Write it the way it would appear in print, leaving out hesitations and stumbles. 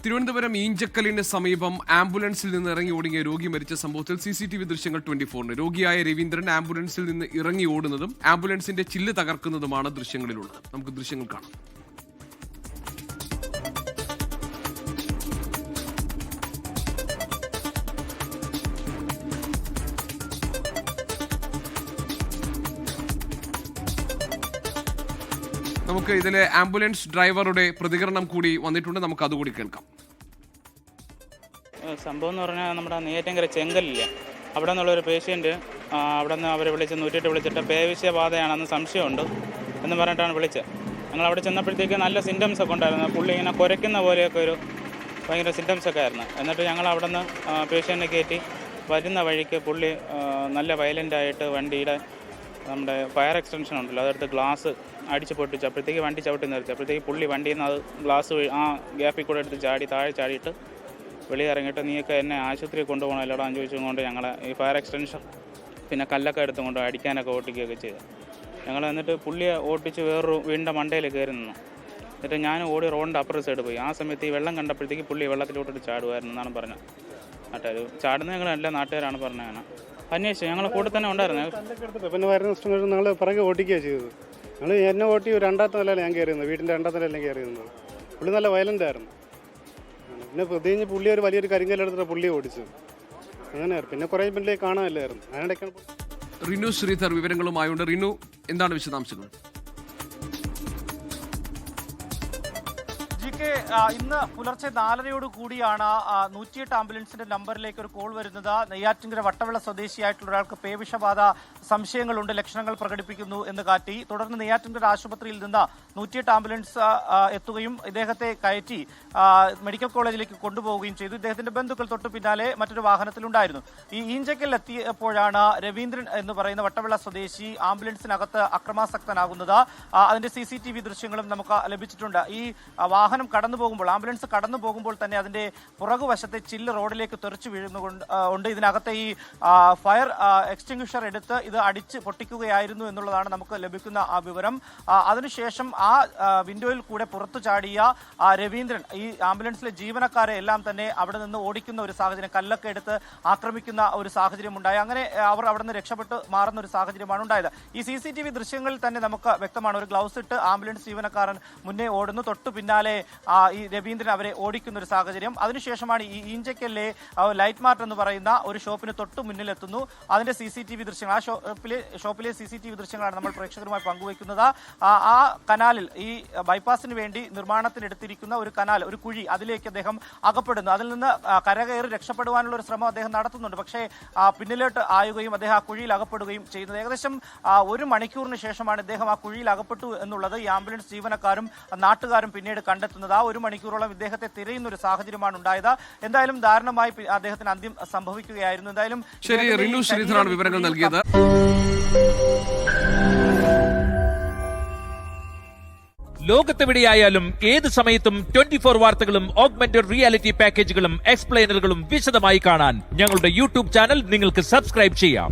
തിരുവനന്തപുരം ഈഞ്ചക്കലിന് സമീപം ആംബുലൻസിൽ നിന്ന് ഇറങ്ങി ഓടിയ രോഗി മരിച്ച സംഭവത്തിൽ CCTV ദൃശ്യങ്ങൾ 24-ന്. രോഗിയായ രവീന്ദ്രൻ ആംബുലൻസിൽ നിന്ന് ഇറങ്ങി ഓടുന്നതും ആംബുലൻസിന്റെ ചില്ല് തകർക്കുന്നതുമാണ് ദൃശ്യങ്ങളിലുള്ളത്. നമുക്ക് ദൃശ്യങ്ങൾ കാണാം. നമുക്ക് ഇതിലെ ആംബുലൻസ് ഡ്രൈവറുടെ പ്രതികരണം കൂടി വന്നിട്ടുണ്ട്. നമുക്ക് അതുകൂടി കേൾക്കാം. സംഭവം എന്ന് പറഞ്ഞാൽ നമ്മുടെ നെയ്യാറ്റിൻകര ചെങ്കലില്ല, അവിടെ നിന്നുള്ളൊരു പേഷ്യൻറ്റ് അവിടെ നിന്ന് അവരെ വിളിച്ച് 108 വിളിച്ചിട്ട് പേവിഷ്യബാധയാണെന്ന് സംശയമുണ്ട് എന്ന് പറഞ്ഞിട്ടാണ് വിളിച്ചത്. ഞങ്ങൾ അവിടെ ചെന്നപ്പോഴത്തേക്ക് നല്ല സിംറ്റംസ് ഒക്കെ ഉണ്ടായിരുന്നു. പുള്ളി ഇങ്ങനെ കുരയ്ക്കുന്ന പോലെയൊക്കെ ഒരു ഭയങ്കര സിംറ്റംസ് ഒക്കെ ആയിരുന്നു. എന്നിട്ട് ഞങ്ങൾ അവിടെ നിന്ന് പേഷ്യൻറ്റിനെ കയറ്റി വരുന്ന വഴിക്ക് പുള്ളി നല്ല വയലൻ്റായിട്ട് വണ്ടിയുടെ നമ്മുടെ ഫയർ എക്സ്റ്റൻഷൻ ഉണ്ടല്ലോ അതെടുത്ത് ഗ്ലാസ് അടിച്ച് പൊട്ടിച്ച് അപ്പോഴത്തേക്ക് വണ്ടി ചവിട്ടി നിർത്തി. അപ്പോഴത്തേക്ക് പുള്ളി വണ്ടിയിൽ നിന്ന് അത് ഗ്ലാസ് ആ ഗ്യാപ്പിൽ കൂടെ എടുത്ത് താഴെ ചാടിയിട്ട് വെളിയിറങ്ങിയിട്ട് നീയൊക്കെ എന്നെ ആശുപത്രിയിൽ കൊണ്ടുപോകണം എല്ലായിടാന്ന് ചോദിച്ചുകൊണ്ട് ഞങ്ങളെ ഈ ഫയർ എക്സ്റ്റൻഷൻ പിന്നെ കല്ലൊക്കെ എടുത്തും കൊണ്ട് അടിക്കാനൊക്കെ ഓട്ടിക്കുകയൊക്കെ ചെയ്തു. ഞങ്ങൾ എന്നിട്ട് പുള്ളിയെ ഓട്ടിച്ച് വേറൊരു വീടിൻ്റെ മണ്ടയിൽ കയറി നിന്നു. എന്നിട്ട് ഞാൻ ഓടി റോഡിൻ്റെ അപ്പുറ സൈഡ് പോയി. ആ സമയത്ത് ഈ വെള്ളം കണ്ടപ്പോഴത്തേക്ക് പുള്ളി വെള്ളത്തിലോട്ടിട്ട് ചാടുമായിരുന്നു എന്നാണ് പറഞ്ഞത് നാട്ടുകാർ. ചാടുന്നത് ഞങ്ങളല്ല, നാട്ടുകാരാണ് പറഞ്ഞതാണ്. അന്വേഷിച്ചു, ഞങ്ങളെ കൂടെ തന്നെ ഉണ്ടായിരുന്നു. പിന്നെ വരുന്ന ഞങ്ങൾ പിറകെ ഓടിക്കുകയാണ് ചെയ്തത്. ഞങ്ങൾ എന്നെ ഓട്ടി രണ്ടാമത്തെ നിലയിൽ ഞാൻ കയറിയിരുന്നത്, വീട്ടിൻ്റെ രണ്ടാമത്തെ നിലയിൽ കയറിയിരുന്നത്. പുള്ളി നല്ല വയലൻ്റ് ആയിരുന്നു. പിന്നെ പ്രത്യേകിച്ച് പുള്ളി ഒരു വലിയൊരു കരിങ്കല്ലെടുത്തിട്ട് പുള്ളി ഓടിച്ചു. അങ്ങനെയായിരുന്നു. പിന്നെ കുറേ പിന്നെ കാണാനില്ലായിരുന്നു. അതിനിടയ്ക്കാണ് റിനു ശ്രീധർ വിവരങ്ങളുമായുണ്ട്. റിനു, എന്താണ് വിശദാംശങ്ങൾ? ഇന്ന് പുലർച്ചെ 4:30 കൂടിയാണ് 108 ആംബുലൻസിന്റെ നമ്പറിലേക്ക് ഒരു കോൾ വരുന്നത്. നെയ്യാറ്റിൻകര വട്ടവിള സ്വദേശിയായിട്ടുള്ള ഒരാൾക്ക് പേവിഷബാധ സംശയങ്ങളുണ്ട്, ലക്ഷണങ്ങൾ പ്രകടിപ്പിക്കുന്നു എന്ന് കാട്ടി. തുടർന്ന് നെയ്യാറ്റിൻകര ആശുപത്രിയിൽ നിന്ന് 108 ആംബുലൻസ് എത്തുകയും ഇദ്ദേഹത്തെ കയറ്റി മെഡിക്കൽ കോളേജിലേക്ക് കൊണ്ടുപോവുകയും ചെയ്തു. ഇദ്ദേഹത്തിന്റെ ബന്ധുക്കൾ തൊട്ടു പിന്നാലെ മറ്റൊരു വാഹനത്തിലുണ്ടായിരുന്നു. ഈ ഈഞ്ചക്കൽ എത്തിയപ്പോഴാണ് രവീന്ദ്രൻ എന്ന് പറയുന്ന വട്ടവിള സ്വദേശി ആംബുലൻസിനകത്ത് അക്രമാസക്തനാകുന്നത്. അതിന്റെ CCTV ദൃശ്യങ്ങളും നമുക്ക് ലഭിച്ചിട്ടുണ്ട്. ഈ വാഹനം ആംബുലൻസ് കടന്നു പോകുമ്പോൾ തന്നെ അതിന്റെ പുറകുവശത്തെ ചില്ല് റോഡിലേക്ക് തെറിച്ചു വീഴുന്നുകൊണ്ട് ഇതിനകത്തെ ഈ ഫയർ എക്സ്റ്റിംഗ്വിഷർ എടുത്ത് ഇത് അടിച്ച് പൊട്ടിക്കുകയായിരുന്നു എന്നുള്ളതാണ് നമുക്ക് ലഭിക്കുന്ന ആ വിവരം. അതിനുശേഷം ആ വിൻഡോയിൽ കൂടെ പുറത്തു ചാടിയ രവീന്ദ്രൻ ഈ ആംബുലൻസിലെ ജീവനക്കാരെ എല്ലാം തന്നെ അവിടെ നിന്ന് ഓടിക്കുന്ന ഒരു സാഹചര്യം, കല്ലൊക്കെ എടുത്ത് ആക്രമിക്കുന്ന ഒരു സാഹചര്യം ഉണ്ടായി. അങ്ങനെ അവർ അവിടെ നിന്ന് രക്ഷപ്പെട്ട് മാറുന്ന ഒരു സാഹചര്യമാണ് ഉണ്ടായത്. ഈ CCTV ദൃശ്യങ്ങളിൽ തന്നെ നമുക്ക് വ്യക്തമാണ്. ഒരു ഗ്ലൗസ് ഇട്ട് ആംബുലൻസ് ജീവനക്കാരൻ മുന്നേ ഓടുന്നു, തൊട്ടു പിന്നാലെ ഈ രവീന്ദ്രൻ അവരെ ഓടിക്കുന്ന ഒരു സാഹചര്യം. അതിനുശേഷമാണ് ഈ ഈഞ്ചക്കലിലെ ലൈറ്റ് മാർട്ട് എന്ന് പറയുന്ന ഒരു ഷോപ്പിന് തൊട്ടു മുന്നിലെത്തുന്നു. അതിന്റെ CCTV ദൃശ്യങ്ങൾ, ആ ഷോപ്പിലെ CCTV ദൃശ്യങ്ങളാണ് നമ്മൾ പ്രേക്ഷകരുമായി പങ്കുവയ്ക്കുന്നത്. ആ കനാലിൽ, ഈ ബൈപ്പാസിന് വേണ്ടി നിർമ്മാണത്തിനെടുത്തിരിക്കുന്ന ഒരു കനാൽ, ഒരു കുഴി, അതിലേക്ക് അദ്ദേഹം അകപ്പെടുന്നു. അതിൽ നിന്ന് കരകയറി രക്ഷപ്പെടുവാനുള്ള ഒരു ശ്രമം അദ്ദേഹം നടത്തുന്നുണ്ട്. പക്ഷേ പിന്നിലോട്ട് ആയുകയും അദ്ദേഹം ആ കുഴിയിൽ അകപ്പെടുകയും ചെയ്യുന്നത്. ഏകദേശം 1 മണിക്കൂറിന് ശേഷമാണ് ഇദ്ദേഹം ആ കുഴിയിൽ അകപ്പെട്ടു എന്നുള്ളത് ഈ ആംബുലൻസ് ജീവനക്കാരും നാട്ടുകാരും പിന്നീട് കണ്ടെത്തുന്നത്. ആ 1 മണിക്കൂറോളം ഇദ്ദേഹത്തെ തിരയുന്ന ഒരു സാഹചര്യമാണ് ഉണ്ടായത്. എന്തായാലും ദാരുണമായി അദ്ദേഹത്തിന് അന്ത്യം സംഭവിക്കുകയായിരുന്നു. എന്തായാലും ശരി, റിനു ശ്രീധറാണ് വിവരങ്ങൾ നൽകിയത്. ലോകത്തെവിടെയായാലും ഏത് സമയത്തും 24 വാർത്തകളും ഓഗ്മെന്റഡ് റിയാലിറ്റി പാക്കേജുകളും എക്സ്പ്ലെയിനറുകളും വിശദമായി കാണാൻ ഞങ്ങളുടെ YouTube ചാനൽ നിങ്ങൾക്ക് സബ്സ്ക്രൈബ് ചെയ്യാം.